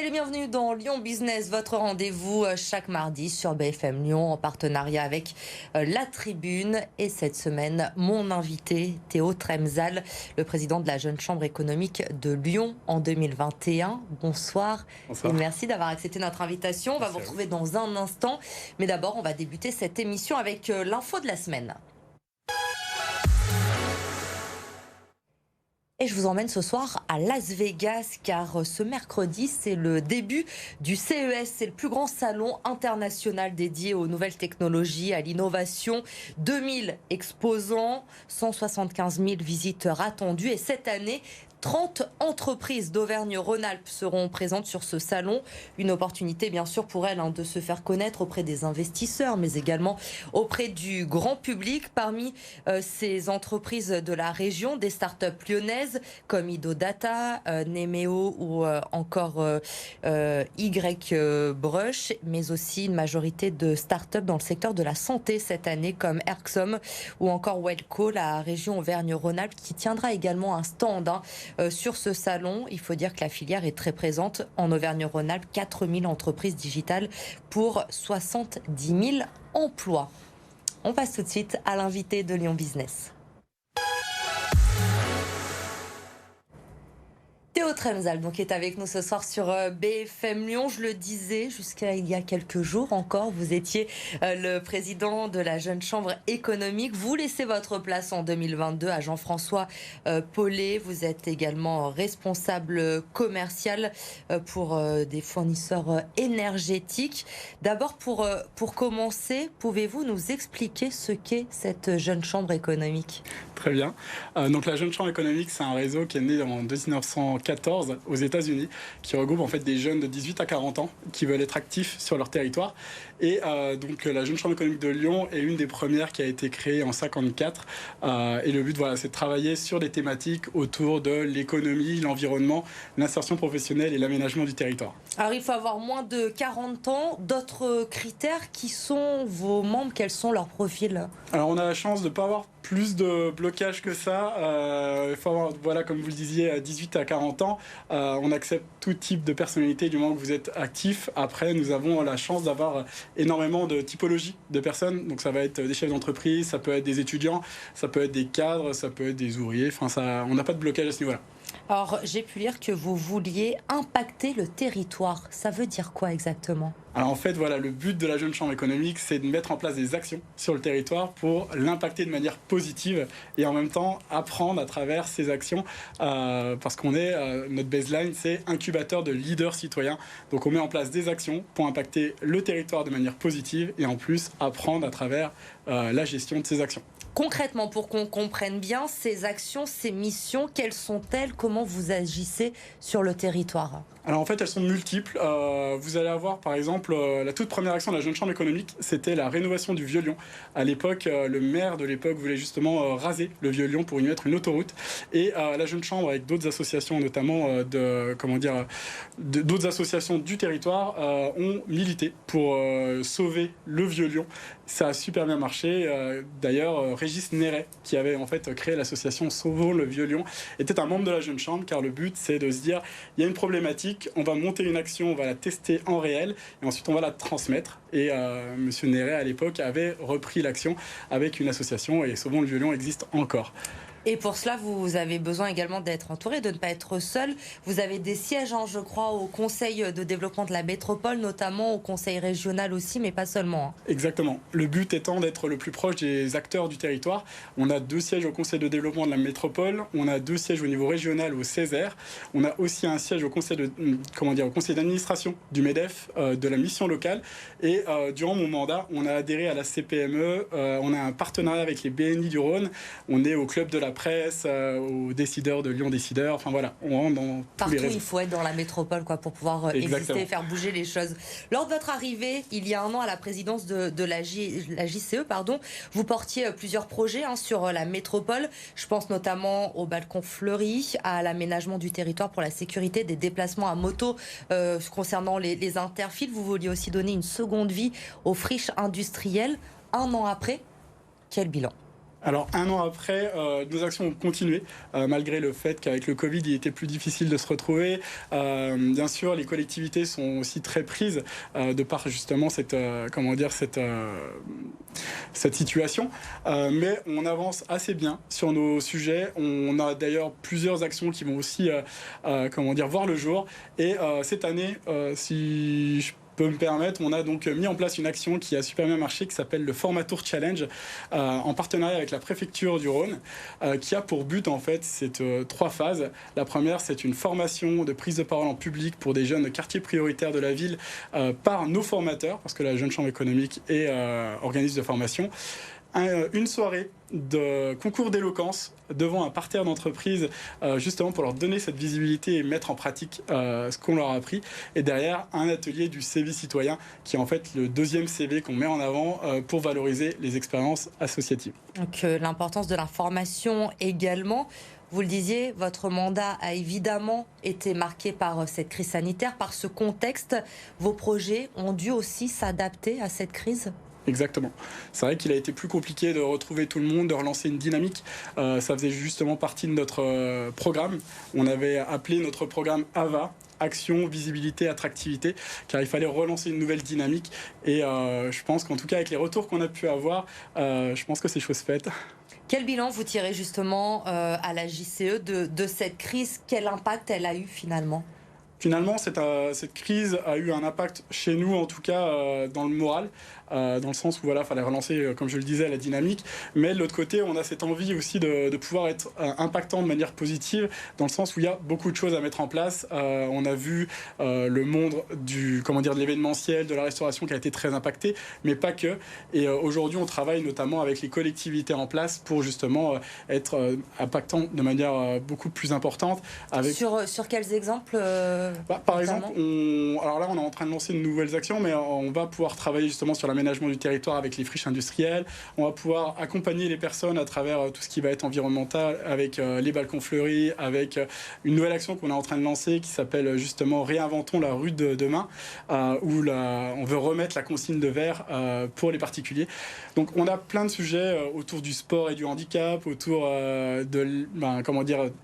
les bienvenus dans Lyon Business, votre rendez-vous chaque mardi sur BFM Lyon en partenariat avec La Tribune. Et cette semaine, mon invité, Théo Tremsal, le président de la Jeune Chambre économique de Lyon en 2021. Bonsoir. Bonsoir. Et merci d'avoir accepté notre invitation. On va vous retrouver dans un instant. Mais d'abord, on va débuter cette émission avec l'info de la semaine. Et je vous emmène ce soir à Las Vegas car ce mercredi, c'est le début du CES. C'est le plus grand salon international dédié aux nouvelles technologies, à l'innovation. 2000 exposants, 175 000 visiteurs attendus. Et cette année, 30 entreprises d'Auvergne-Rhône-Alpes seront présentes sur ce salon. Une opportunité, bien sûr, pour elles de se faire connaître auprès des investisseurs, mais également auprès du grand public. Parmi ces entreprises de la région, des startups lyonnaises comme Idodata, Nemeo ou encore Y-Brush, mais aussi une majorité de startups dans le secteur de la santé cette année, comme Erxom ou encore Wellco, la région Auvergne-Rhône-Alpes, qui tiendra également un stand sur ce salon. Il faut dire que la filière est très présente en Auvergne-Rhône-Alpes, 4000 entreprises digitales pour 70 000 emplois. On passe tout de suite à l'invité de Lyon Business. Théo Tremsal donc est avec nous ce soir sur BFM Lyon. Je le disais, jusqu'à il y a quelques jours encore, vous étiez le président de la Jeune Chambre économique. Vous laissez votre place en 2022 à Jean-François Paulet. Vous êtes également responsable commercial pour des fournisseurs énergétiques. D'abord, pour commencer, pouvez-vous nous expliquer ce qu'est cette Jeune Chambre économique ? Très bien. Donc la Jeune Chambre économique, c'est un réseau qui est né en 1914 aux États-Unis, qui regroupe en fait des jeunes de 18 à 40 ans qui veulent être actifs sur leur territoire. Et donc la Jeune Chambre économique de Lyon est une des premières qui a été créée en 1954. Et le but, voilà, c'est de travailler sur des thématiques autour de l'économie, l'environnement, l'insertion professionnelle et l'aménagement du territoire. Alors il faut avoir moins de 40 ans. D'autres critères, qui sont vos membres, quels sont leurs profils ? Alors on a la chance de ne pas avoir plus de blocage que ça. Il faut avoir, voilà, comme vous le disiez, 18 à 40 ans. On accepte tout type de personnalité du moment que vous êtes actif. Après, nous avons la chance d'avoir énormément de typologies de personnes. Donc ça va être des chefs d'entreprise, ça peut être des étudiants, ça peut être des cadres, ça peut être des ouvriers. Enfin, on n'a pas de blocage à ce niveau-là. Alors, j'ai pu lire que vous vouliez impacter le territoire. Ça veut dire quoi exactement ? Alors en fait, voilà, le but de la Jeune Chambre économique, c'est de mettre en place des actions sur le territoire pour l'impacter de manière positive et en même temps apprendre à travers ces actions parce qu'on est, notre baseline, c'est incubateur de leaders citoyens. Donc on met en place des actions pour impacter le territoire de manière positive et en plus apprendre à travers la gestion de ces actions. Concrètement, pour qu'on comprenne bien, ces actions, ces missions, quelles sont-elles ? Comment vous agissez sur le territoire ? Alors en fait, elles sont multiples. Vous allez avoir par exemple la toute première action de la Jeune Chambre économique, c'était la rénovation du Vieux-Lyon. À l'époque, le maire de l'époque voulait justement raser le Vieux-Lyon pour y mettre une autoroute. Et la Jeune Chambre, avec d'autres associations, notamment d'autres associations du territoire, ont milité pour sauver le Vieux-Lyon. Ça a super bien marché. D'ailleurs, Régis Néret, qui avait en fait créé l'association Sauvons le Vieux-Lyon, était un membre de la Jeune Chambre, car le but, c'est de se dire, il y a une problématique, on va monter une action, on va la tester en réel, et ensuite on va la transmettre. Et Monsieur Néret, à l'époque, avait repris l'action avec une association, et Sauvons le Vieux-Lyon existe encore. Et pour cela, vous avez besoin également d'être entouré, de ne pas être seul. Vous avez des sièges, je crois, au Conseil de développement de la métropole, notamment au Conseil régional aussi, mais pas seulement. Exactement. Le but étant d'être le plus proche des acteurs du territoire. On a 2 sièges au Conseil de développement de la métropole, on a 2 sièges au niveau régional au Césaire, on a aussi un siège au Conseil d'administration du MEDEF, de la mission locale. Et durant mon mandat, on a adhéré à la CPME, on a un partenariat avec les BNI du Rhône, on est au Club de la presse, aux décideurs de Lyon Décideurs, enfin voilà, on rentre dans tous les réseaux. Partout, il faut être dans la métropole pour pouvoir exister et faire bouger les choses. Lors de votre arrivée, il y a un an à la présidence de la JCE, vous portiez plusieurs projets sur la métropole. Je pense notamment au balcon fleuri, à l'aménagement du territoire pour la sécurité des déplacements à moto concernant les interfils. Vous vouliez aussi donner une seconde vie aux friches industrielles. Un an après, quel bilan ? Alors, un an après, nos actions ont continué, malgré le fait qu'avec le Covid, il était plus difficile de se retrouver. Bien sûr, les collectivités sont aussi très prises de par justement cette situation. Mais on avance assez bien sur nos sujets. On a d'ailleurs plusieurs actions qui vont aussi voir le jour. Et cette année, si je peux me permettre, on a donc mis en place une action qui a super bien marché, qui s'appelle le Formatour Challenge, en partenariat avec la préfecture du Rhône, qui a pour but en fait trois phases. La première, c'est une formation de prise de parole en public pour des jeunes de quartiers prioritaires de la ville par nos formateurs, parce que la Jeune Chambre économique est organisme de formation. Une soirée de concours d'éloquence devant un parterre d'entreprises, justement pour leur donner cette visibilité et mettre en pratique ce qu'on leur a appris. Et derrière, un atelier du CV citoyen, qui est en fait le deuxième CV qu'on met en avant pour valoriser les expériences associatives. Donc l'importance de l'information également. Vous le disiez, votre mandat a évidemment été marqué par cette crise sanitaire, par ce contexte. Vos projets ont dû aussi s'adapter à cette crise ? Exactement. C'est vrai qu'il a été plus compliqué de retrouver tout le monde, de relancer une dynamique. Ça faisait justement partie de notre programme. On avait appelé notre programme AVA, Action, Visibilité, Attractivité, car il fallait relancer une nouvelle dynamique. Et je pense qu'en tout cas, avec les retours qu'on a pu avoir, je pense que c'est chose faite. Quel bilan vous tirez justement à la JCE de cette crise ? Quel impact elle a eu finalement ? Finalement, cette crise a eu un impact chez nous, en tout cas dans le moral, dans le sens où fallait relancer, comme je le disais, la dynamique. Mais de l'autre côté, on a cette envie aussi de pouvoir être impactant de manière positive, dans le sens où il y a beaucoup de choses à mettre en place. On a vu le monde de l'événementiel, de la restauration qui a été très impacté, mais pas que. Et aujourd'hui, on travaille notamment avec les collectivités en place pour justement être impactant de manière beaucoup plus importante. Sur quels exemples par exemple, alors là, on est en train de lancer de nouvelles actions, mais on va pouvoir travailler justement sur l'aménagement du territoire avec les friches industrielles. On va pouvoir accompagner les personnes à travers tout ce qui va être environnemental, avec les balcons fleuris, avec une nouvelle action qu'on est en train de lancer qui s'appelle justement Réinventons la rue de demain, où on veut remettre la consigne de verre pour les particuliers. Donc on a plein de sujets autour du sport et du handicap, autour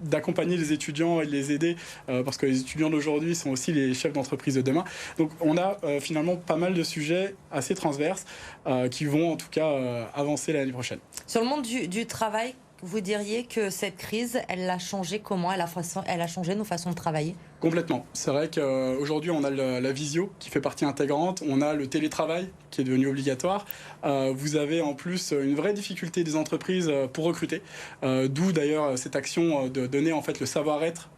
d'accompagner les étudiants et de les aider, parce que les étudiants d'aujourd'hui sont aussi les chefs d'entreprise de demain. Donc on a finalement pas mal de sujets assez transverses qui vont en tout cas avancer l'année prochaine. Sur le monde du travail, vous diriez que cette crise, elle a changé comment ? Elle a changé nos façons de travailler ? Complètement. C'est vrai qu'aujourd'hui, on a la visio qui fait partie intégrante, on a le télétravail qui est devenu obligatoire. Vous avez en plus une vraie difficulté des entreprises pour recruter, d'où d'ailleurs cette action de donner en fait le savoir-être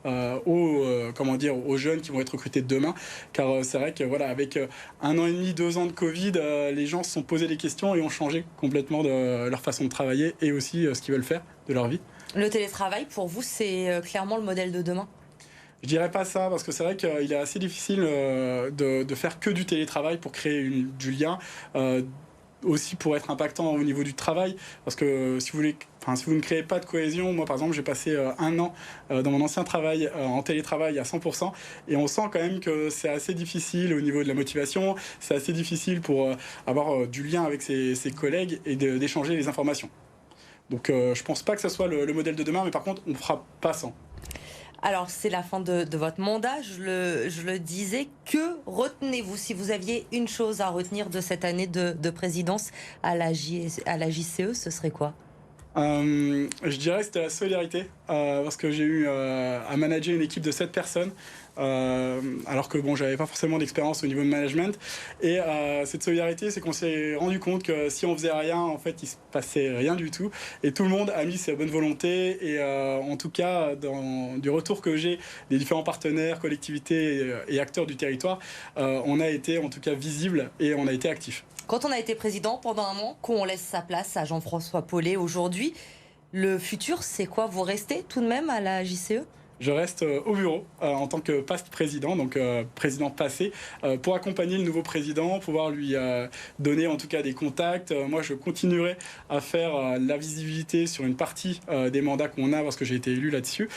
aux jeunes qui vont être recrutés demain. Car c'est vrai que avec 1 an et demi, 2 ans de Covid, les gens se sont posés des questions et ont changé complètement de leur façon de travailler et aussi ce qu'ils veulent faire de leur vie. Le télétravail, pour vous, c'est clairement le modèle de demain ? Je dirais pas ça, parce que c'est vrai qu'il est assez difficile de faire que du télétravail pour créer du lien, aussi pour être impactant au niveau du travail, parce que si vous ne créez pas de cohésion, moi par exemple j'ai passé 1 an dans mon ancien travail en télétravail à 100%, et on sent quand même que c'est assez difficile au niveau de la motivation, c'est assez difficile pour avoir du lien avec ses collègues et d'échanger les informations. Donc je pense pas que ce soit le modèle de demain, mais par contre on ne fera pas sans. Alors, c'est la fin de votre mandat, je le disais. Que retenez-vous, si vous aviez une chose à retenir de cette année de présidence à la JCE, ce serait quoi ? Je dirais que c'était la solidarité, parce que j'ai eu à manager une équipe de 7 personnes, alors que j'avais pas forcément d'expérience au niveau de management. Et cette solidarité, c'est qu'on s'est rendu compte que si on faisait rien, en fait, il se passait rien du tout. Et tout le monde a mis sa bonne volonté. Et en tout cas, du retour que j'ai des différents partenaires, collectivités et acteurs du territoire, on a été en tout cas visible et on a été actifs. Quand on a été président pendant 1 an, qu'on laisse sa place à Jean-François Paulet aujourd'hui, le futur, c'est quoi ? Vous restez tout de même à la JCE ? Je reste au bureau en tant que past président, donc président passé, pour accompagner le nouveau président, pouvoir lui donner en tout cas des contacts. Moi, je continuerai à faire la visibilité sur une partie des mandats qu'on a, parce que j'ai été élu là-dessus.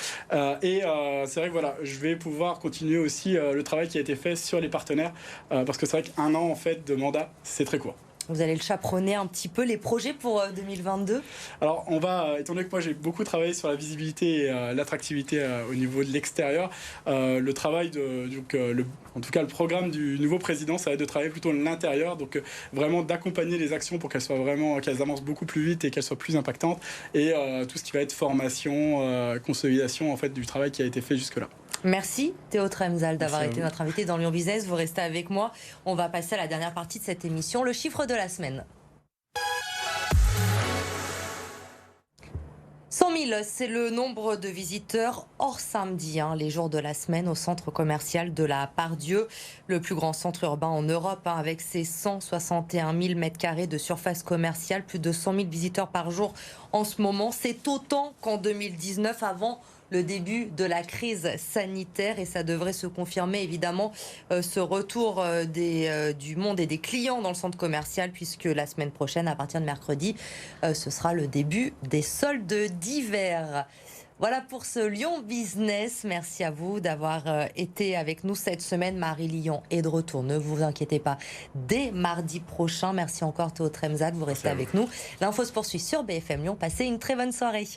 Et c'est vrai que je vais pouvoir continuer aussi le travail qui a été fait sur les partenaires, parce que c'est vrai qu'1 an en fait de mandat, c'est très court. Vous allez le chaperonner un petit peu, les projets pour 2022? Alors, on va, étant donné que moi j'ai beaucoup travaillé sur la visibilité et l'attractivité au niveau de l'extérieur, le travail en tout cas le programme du nouveau président, ça va être de travailler plutôt l'intérieur, donc vraiment d'accompagner les actions pour qu'elles avancent beaucoup plus vite et qu'elles soient plus impactantes, et tout ce qui va être formation, consolidation en fait du travail qui a été fait jusque-là. Merci Théo Tremsal d'avoir été notre invité dans Lyon Business. Vous restez avec moi. On va passer à la dernière partie de cette émission, le chiffre de la semaine. 100 000, c'est le nombre de visiteurs hors samedi, les jours de la semaine au centre commercial de la Part-Dieu, le plus grand centre urbain en Europe, avec ses 161 000 m² de surface commerciale, plus de 100 000 visiteurs par jour en ce moment. C'est autant qu'en 2019, avant le début de la crise sanitaire, et ça devrait se confirmer évidemment ce retour du monde et des clients dans le centre commercial, puisque la semaine prochaine, à partir de mercredi, ce sera le début des soldes d'hiver. Voilà pour ce Lyon Business. Merci à vous d'avoir été avec nous cette semaine. Marie Lyon est de retour, ne vous inquiétez pas, dès mardi prochain. Merci encore Théo Tremsal, vous restez avec nous. L'info se poursuit sur BFM Lyon. Passez une très bonne soirée.